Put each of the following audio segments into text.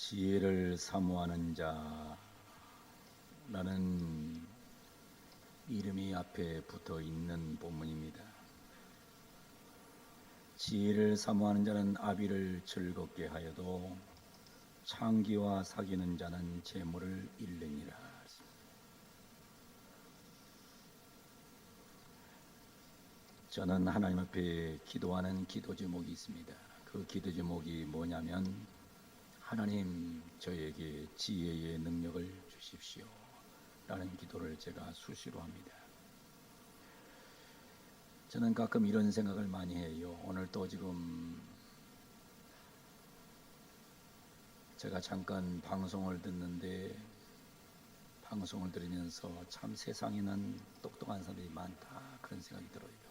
지혜를 사모하는 자라는 이름이 앞에 붙어 있는 본문입니다. 지혜를 사모하는 자는 아비를 즐겁게 하여도 창기와 사귀는 자는 재물을 잃느니라. 저는 하나님 앞에 기도하는 기도 제목이 있습니다. 그 기도 제목이 뭐냐면, 하나님 저에게 지혜의 능력을 주십시오 라는 기도를 제가 수시로 합니다. 저는 가끔 이런 생각을 많이 해요. 오늘 또 지금 제가 잠깐 방송을 듣는데, 방송을 들으면서 참 세상에는 똑똑한 사람들이 많다, 그런 생각이 들어요.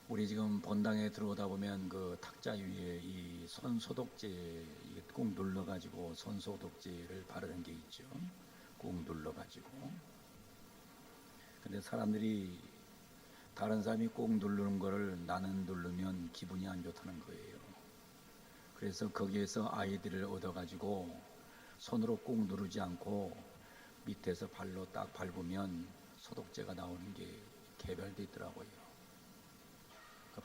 우리 지금 본당에 들어오다 보면 그 탁자 위에 이 손소독제 꾹 눌러가지고 손소독제를 바르는 게 있죠. 꾹 눌러가지고. 근데 사람들이, 다른 사람이 꾹 누르는 거를 나는 누르면 기분이 안 좋다는 거예요. 그래서 거기에서 아이디어를 얻어가지고 손으로 꾹 누르지 않고 밑에서 발로 딱 밟으면 소독제가 나오는 게 개발되어 있더라고요.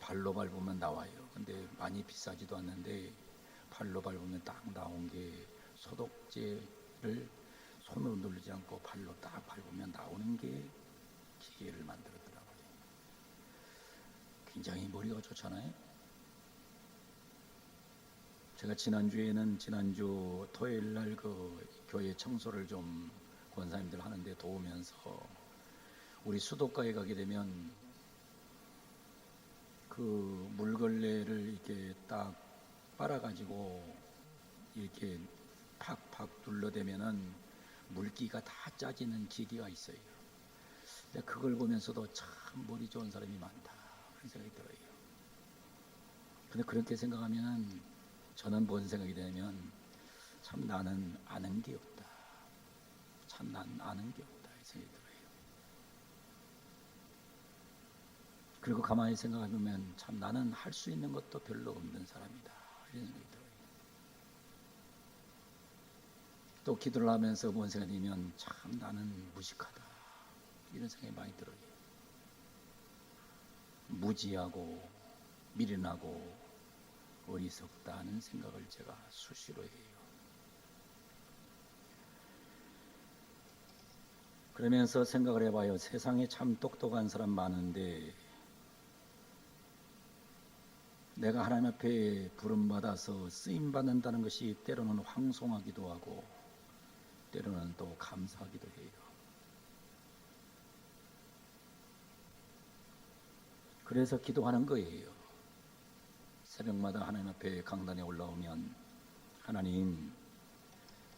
발로 밟으면 나와요. 근데 많이 비싸지도 않는데 발로 밟으면 딱 나온 게, 소독제를 손으로 누르지 않고 발로 딱 밟으면 나오는 게 기계를 만들었더라고요. 굉장히 머리가 좋잖아요. 제가 지난주 토요일 날 그 교회 청소를 좀 권사님들 하는데 도우면서, 우리 수도가에 가게 되면 그 물걸레를 이렇게 딱 빨아가지고 이렇게 팍팍 눌러대면은 물기가 다 짜지는 기계가 있어요. 근데 그걸 보면서도 참 머리 좋은 사람이 많다, 그런 생각이 들어요. 근데 그렇게 생각하면은 저는 뭔 생각이 되냐면, 참 나는 아는 게 없다. 참 난 아는 게 없다, 이 생각이 들어요. 그리고 가만히 생각해보면 참 나는 할 수 있는 것도 별로 없는 사람이다, 이런 생각이 들어요. 또 기도를 하면서 뭔 생각이 들면, 참 나는 무식하다, 이런 생각이 많이 들어요. 무지하고 미련하고 어리석다는 생각을 제가 수시로 해요. 그러면서 생각을 해봐요. 세상에 참 똑똑한 사람 많은데, 내가 하나님 앞에 부름받아서 쓰임받는다는 것이 때로는 황송하기도 하고 때로는 또 감사하기도 해요. 그래서 기도하는 거예요. 새벽마다 하나님 앞에 강단에 올라오면, 하나님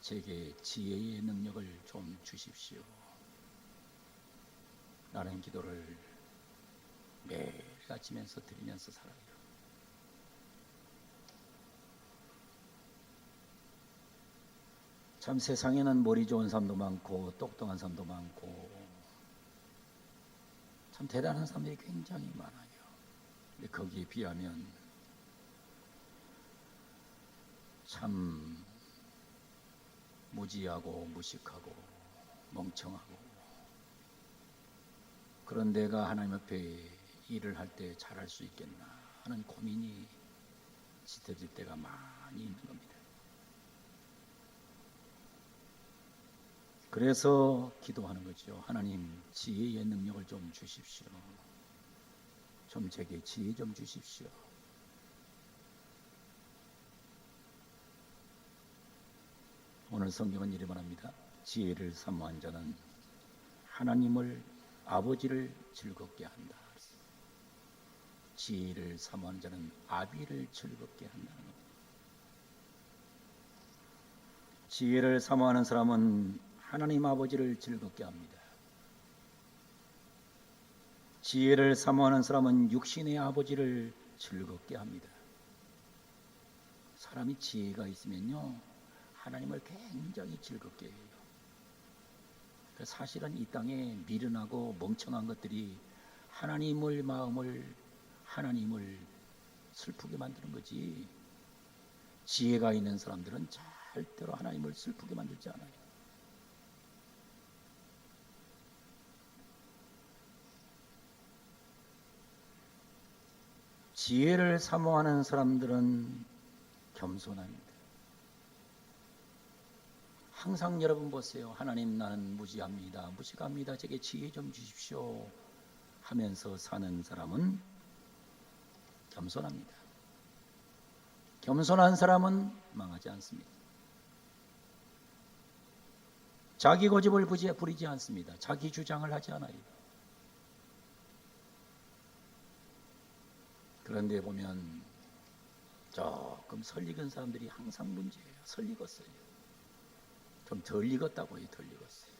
제게 지혜의 능력을 좀 주십시오 라는 기도를 매일 아침에서 드리면서 살아요. 참 세상에는 머리 좋은 사람도 많고 똑똑한 사람도 많고 참 대단한 사람들이 굉장히 많아요. 근데 거기에 비하면 참 무지하고 무식하고 멍청하고, 그런 내가 하나님 앞에 일을 할 때 잘할 수 있겠나 하는 고민이 짙어질 때가 많이 있는 겁니다. 그래서 기도하는 거죠. 하나님 지혜의 능력을 좀 주십시오. 좀 제게 지혜 좀 주십시오. 오늘 성경은 이렇게 말합니다. 지혜를 사모한 자는 하나님을, 아버지를 즐겁게 한다. 지혜를 사모한 자는 아비를 즐겁게 한다는 겁니다. 지혜를 사모하는 사람은 하나님 아버지를 즐겁게 합니다. 지혜를 사모하는 사람은 육신의 아버지를 즐겁게 합니다. 사람이 지혜가 있으면요, 하나님을 굉장히 즐겁게 해요. 사실은 이 땅에 미련하고 멍청한 것들이 하나님을 슬프게 만드는 거지, 지혜가 있는 사람들은 절대로 하나님을 슬프게 만들지 않아요. 지혜를 사모하는 사람들은 겸손합니다. 항상 여러분 보세요. 하나님, 나는 무지합니다. 무식합니다. 제게 지혜 좀 주십시오 하면서 사는 사람은 겸손합니다. 겸손한 사람은 망하지 않습니다. 자기 고집을 부리지 않습니다. 자기 주장을 하지 않아요. 그런데 보면 조금 설익은 사람들이 항상 문제예요. 설익었어요. 좀 덜 익었다고요. 덜 익었어요.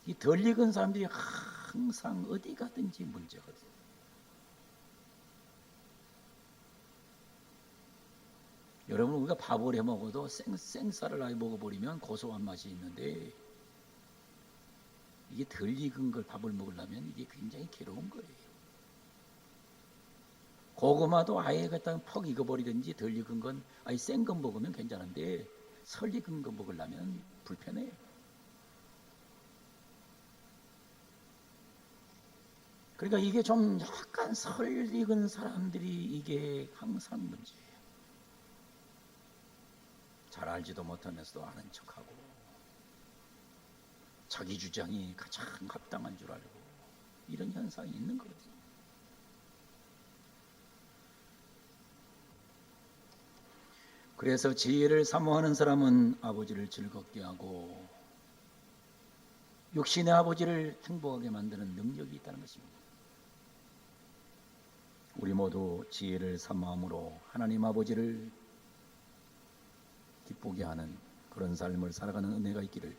이 덜 익은 사람들이 항상 어디 가든지 문제거든요. 여러분, 우리가 밥을 해 먹어도 생쌀을 아예 먹어버리면 고소한 맛이 있는데, 이게 덜 익은 걸 밥을 먹으려면 이게 굉장히 괴로운 거예요. 고구마도 아예 갖다 퍽 익어버리든지 덜 익은 건 아예 센 거 먹으면 괜찮은데, 설 익은 거 먹으려면 불편해요. 그러니까 이게 좀 약간 설 익은 사람들이 이게 항상 문제예요. 잘 알지도 못하면서도 아는 척하고, 자기 주장이 가장 합당한 줄 알고, 이런 현상이 있는 거거든요. 그래서 지혜를 사모하는 사람은 아버지를 즐겁게 하고 육신의 아버지를 행복하게 만드는 능력이 있다는 것입니다. 우리 모두 지혜를 사모함으로 하나님 아버지를 기쁘게 하는 그런 삶을 살아가는 은혜가 있기를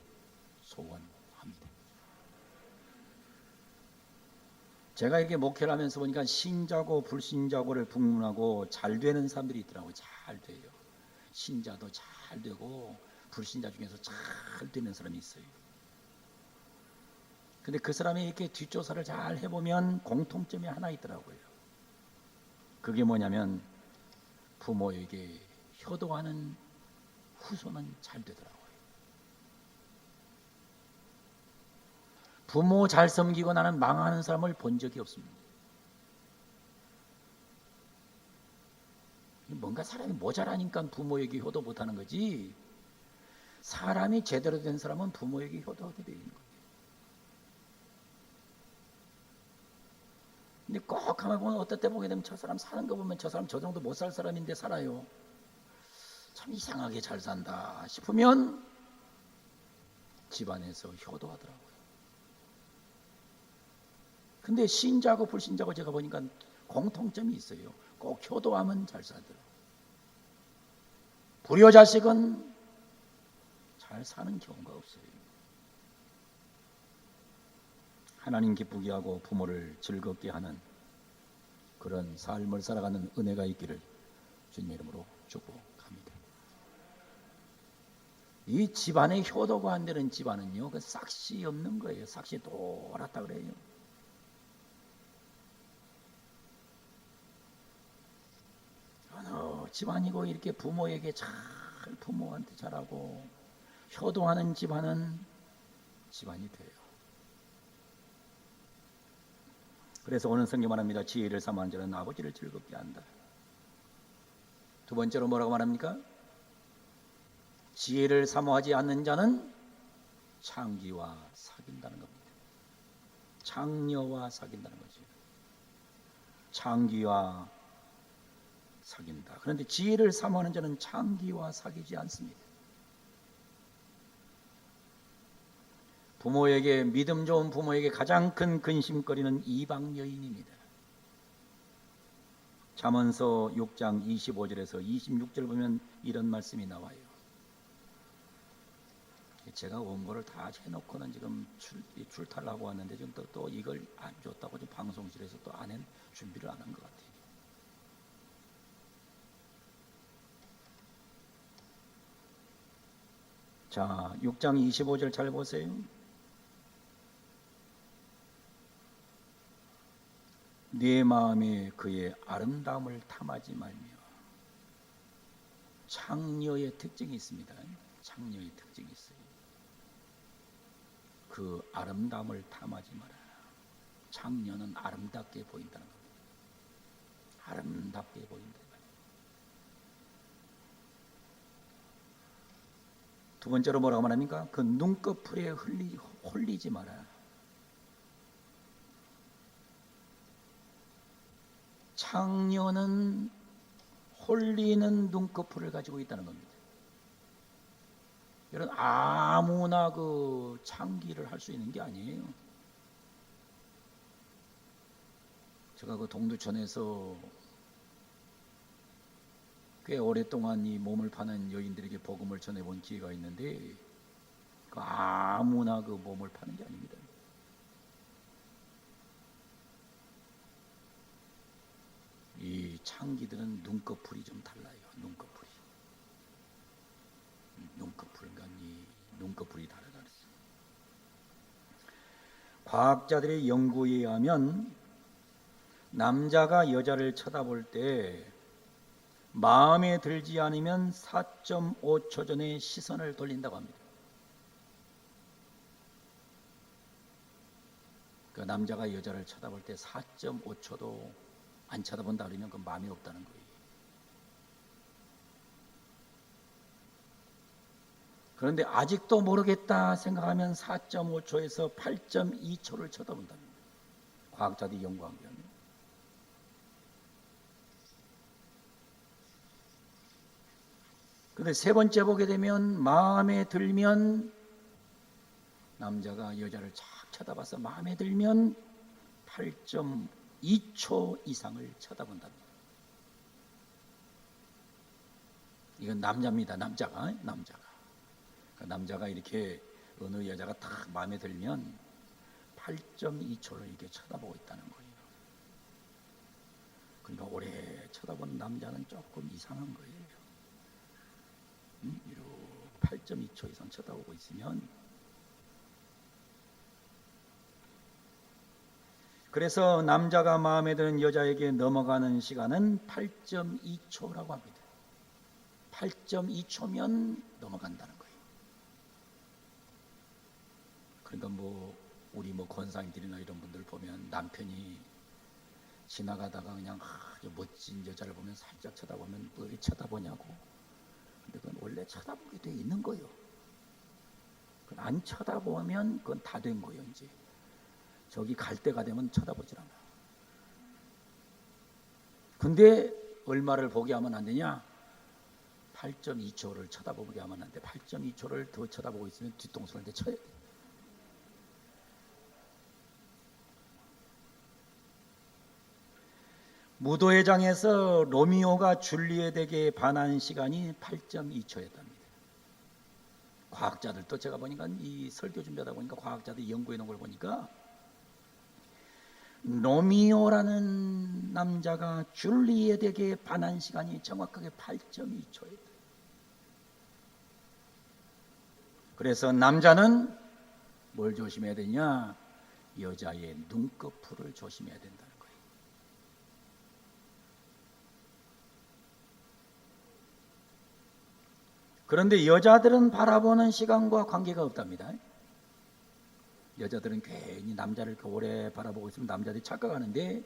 소원합니다. 제가 이렇게 목회를 하면서 보니까 신자고 불신자고를 분문하고 잘 되는 사람들이 있더라고요. 잘 돼요. 신자도 잘 되고 불신자 중에서 잘 되는 사람이 있어요. 근데 그 사람이 이렇게 뒷조사를 잘 해보면 공통점이 하나 있더라고요. 그게 뭐냐면 부모에게 효도하는 후손은 잘 되더라고요. 부모 잘 섬기고 나는 망하는 사람을 본 적이 없습니다. 뭔가 사람이 모자라니까 부모에게 효도 못하는 거지, 사람이 제대로 된 사람은 부모에게 효도하게 되어 있는 거예요. 근데 꼭 가만 보면 어떨 때 보게 되면 저 사람 사는 거 보면 저 사람 저 정도 못 살 사람인데 살아요. 참 이상하게 잘 산다 싶으면 집안에서 효도하더라고요. 근데 신자고 불신자고 제가 보니까 공통점이 있어요. 꼭 효도하면 잘 살더라고요. 불효자식은 잘 사는 경우가 없어요. 하나님 기쁘게 하고 부모를 즐겁게 하는 그런 삶을 살아가는 은혜가 있기를 주님의 이름으로 축복합니다. 이 집안에 효도가 안 되는 집안은요, 그 싹시 없는 거예요. 싹시 노랗다 그래요. 어느 집안이고 이렇게 부모에게 잘, 부모한테 잘하고 효도하는 집안은 집안이 돼요. 그래서 오늘 성경 말합니다. 지혜를 사모하는 자는 아버지를 즐겁게 한다. 두 번째로 뭐라고 말합니까? 지혜를 사모하지 않는 자는 창기와 사귄다는 겁니다. 창녀와 사귄다는 거죠. 창기와 사귄다. 그런데 지혜를 사모하는 자는 창기와 사귀지 않습니다. 부모에게, 믿음 좋은 부모에게 가장 큰 근심거리는 이방 여인입니다. 잠언서 6장 25절에서 26절 보면 이런 말씀이 나와요. 제가 원고를 다 해놓고는 지금 출타를 하고 왔는데 지금 또 이걸 안 줬다고 지금 방송실에서 또 안 한 준비를 안 한 것 같아요. 자, 6장 25절 잘 보세요. 네 마음에 그의 아름다움을 탐하지 말며 창녀의 특징이 있습니다. 창녀의 특징이 있어요. 그 아름다움을 탐하지 마라. 창녀는 아름답게 보인다는 겁니다. 아름답게 보인다. 두 번째로 뭐라고 말합니까? 그 눈꺼풀에 홀리지 마라. 창녀는 홀리는 눈꺼풀을 가지고 있다는 겁니다. 이런 아무나 그 창기를 할 수 있는 게 아니에요. 제가 그 동두천에서 꽤 오랫동안 이 몸을 파는 여인들에게 복음을 전해본 기회가 있는데 그 아무나 그 몸을 파는 게 아닙니다. 이 창기들은 눈꺼풀이 좀 달라요. 눈꺼풀과 이 눈꺼풀이 다르다 그랬어요. 과학자들의 연구에 의하면 남자가 여자를 쳐다볼 때 마음에 들지 않으면 4.5초 전에 시선을 돌린다고 합니다. 그 남자가 여자를 쳐다볼 때 4.5초도 안 쳐다본다 그러면 그 마음이 없다는 거예요. 그런데 아직도 모르겠다 생각하면 4.5초에서 8.2초를 쳐다본다는 거예요. 과학자들이 연구한 게 아니에요. 그런데 세 번째 보게 되면 마음에 들면 남자가 여자를 착 쳐다봐서 마음에 들면 8.2초 이상을 쳐다본답니다. 이건 남자입니다. 남자가 이렇게 어느 여자가 딱 마음에 들면 8.2초를 이렇게 쳐다보고 있다는 거예요. 그러니까 오래 쳐다본 남자는 조금 이상한 거예요. 이렇게 8.2초 이상 쳐다보고 있으면, 그래서 남자가 마음에 드는 여자에게 넘어가는 시간은 8.2초라고 합니다. 8.2초면 넘어간다는 거예요. 그러니까 우리 권사님들이나 이런 분들 보면 남편이 지나가다가 그냥 아주 멋진 여자를 보면 살짝 쳐다보면 왜 쳐다보냐고. 근데 그건 원래 쳐다보게 돼 있는 거예요. 안 쳐다보면 그건 다 된 거예요. 이제 저기 갈 때가 되면 쳐다보질 않아. 근데 얼마를 보게 하면 안 되냐? 8.2초를 쳐다보게 하면 안 돼. 8.2초를 더 쳐다보고 있으면 뒤통수를 내 쳐야 돼. 무도회장에서 로미오가 줄리엣에게 반한 시간이 8.2초였답니다. 과학자들도 제가 보니까 이 설교 준비하다 보니까 과학자들이 연구해 놓은 걸 보니까 로미오라는 남자가 줄리엣에게 반한 시간이 정확하게 8.2초였다. 그래서 남자는 뭘 조심해야 되냐? 여자의 눈꺼풀을 조심해야 된다는 거예요. 그런데 여자들은 바라보는 시간과 관계가 없답니다. 여자들은 괜히 남자를 이렇게 오래 바라보고 있으면 남자들이 착각하는데,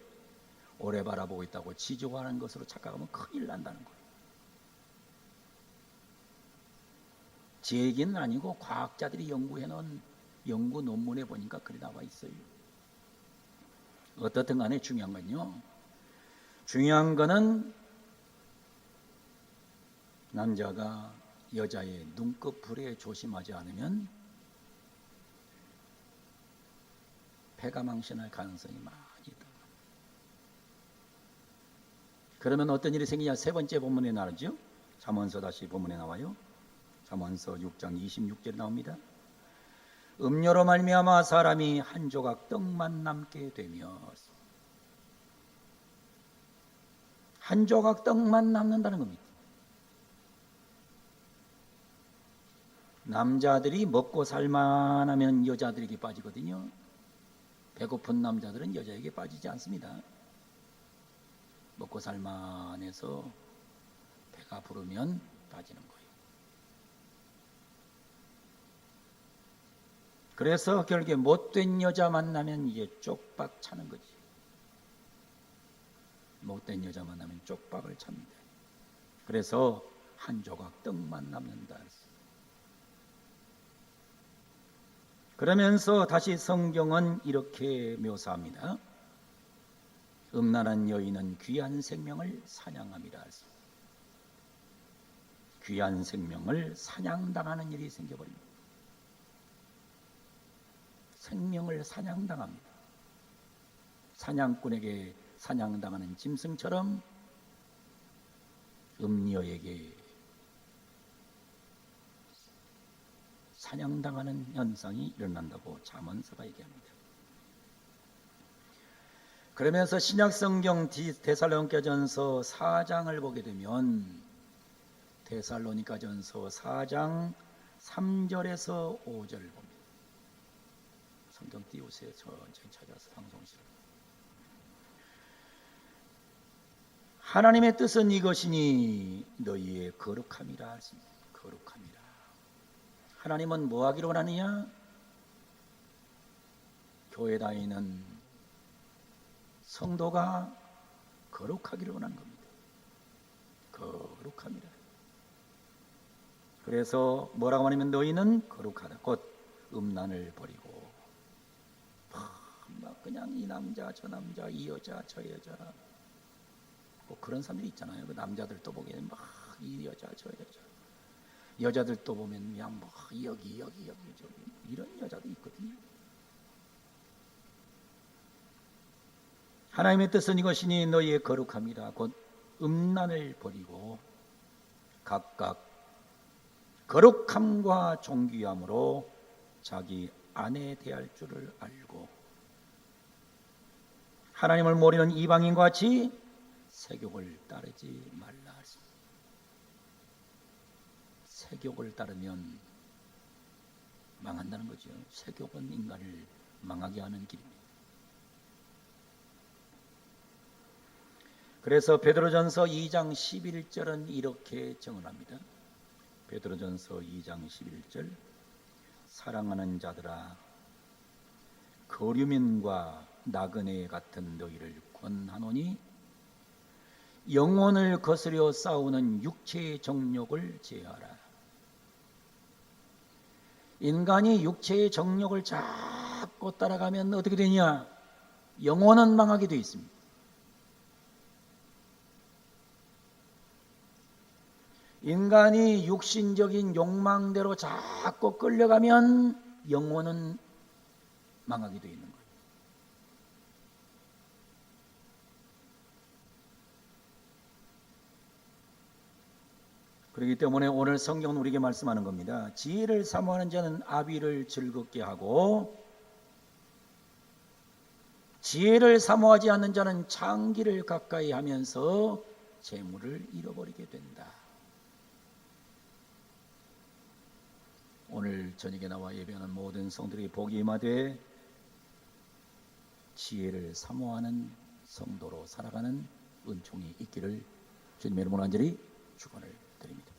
오래 바라보고 있다고 지조하는 것으로 착각하면 큰일 난다는 거예요. 제 얘기는 아니고 과학자들이 연구해 놓은 연구 논문에 보니까 그리 나와 있어요. 어떻든 간에 중요한 거는 남자가 여자의 눈꺼풀에 조심하지 않으면 배가 망신할 가능성이 많이 있다. 그러면 어떤 일이 생기냐? 세 번째 본문에 나오죠. 잠언서 다시 본문에 나와요. 잠언서 6장 26절에 나옵니다. 음료로 말미암아 사람이 한 조각 떡만 남게 되며, 한 조각 떡만 남는다는 겁니다. 남자들이 먹고 살만하면 여자들에게 빠지거든요. 배고픈 남자들은 여자에게 빠지지 않습니다. 먹고 살만해서 배가 부르면 빠지는 거예요. 그래서 결국에 못된 여자 만나면 이게 쪽박 차는 거지. 못된 여자 만나면 쪽박을 찹니다. 그래서 한 조각 떡만 남는다. 그러면서 다시 성경은 이렇게 묘사합니다. 음란한 여인은 귀한 생명을 사냥함이라. 귀한 생명을 사냥당하는 일이 생겨버립니다. 생명을 사냥당합니다. 사냥꾼에게 사냥당하는 짐승처럼 음녀에게 사냥당하는 현상이 일어난다고 잠언서가 얘기합니다. 그러면서 신약성경 데살로니가전서 4장을 보게 되면 데살로니가전서 4장 3절에서 5절 봅니다. 성경 띄우세요. 천천히 찾아서 방송실. 하나님의 뜻은 이것이니 너희의 거룩함이라 하십니다. 거룩함이라. 하나님은 뭐 하기로 원하느냐? 교회 다니는 성도가 거룩하기를 원하는 겁니다. 거룩함이라. 그래서 뭐라고 하냐면 너희는 거룩하다. 곧 음란을 버리고 막 그냥 이 남자 저 남자 이 여자 저 여자 꼭 그런 사람들이 있잖아요. 그 남자들 또 보기에는 막 이 여자 저 여자 여자들 또 보면 그냥 막 여기 저기 이런 여자도 있거든요. 하나님의 뜻은 이것이니 너희의 거룩함이라. 곧 음란을 버리고 각각 거룩함과 존귀함으로 자기 아내 대할 줄을 알고 하나님을 모르는 이방인과 같이 세욕을 따르지 말라. 세욕을 따르면 망한다는 거죠. 세욕은 인간을 망하게 하는 길입니다. 그래서 베드로전서 2장 11절은 이렇게 증언합니다. 베드로전서 2장 11절 사랑하는 자들아 거류민과 나그네 같은 너희를 권하노니 영혼을 거스려 싸우는 육체의 정욕을 제하라. 인간이 육체의 정욕을 자꾸 따라가면 어떻게 되냐? 영혼은 망하게 되어 있습니다. 인간이 육신적인 욕망대로 자꾸 끌려가면 영혼은 망하게 되어 있는 거예요. 그렇기 때문에 오늘 성경은 우리에게 말씀하는 겁니다. 지혜를 사모하는 자는 아비를 즐겁게 하고 지혜를 사모하지 않는 자는 창기를 가까이 하면서 재물을 잃어버리게 된다. 오늘 저녁에 나와 예배하는 모든 성도들이 복이 임하되 지혜를 사모하는 성도로 살아가는 은총이 있기를 주님의 이름으로 간절히 축원을 드립니다.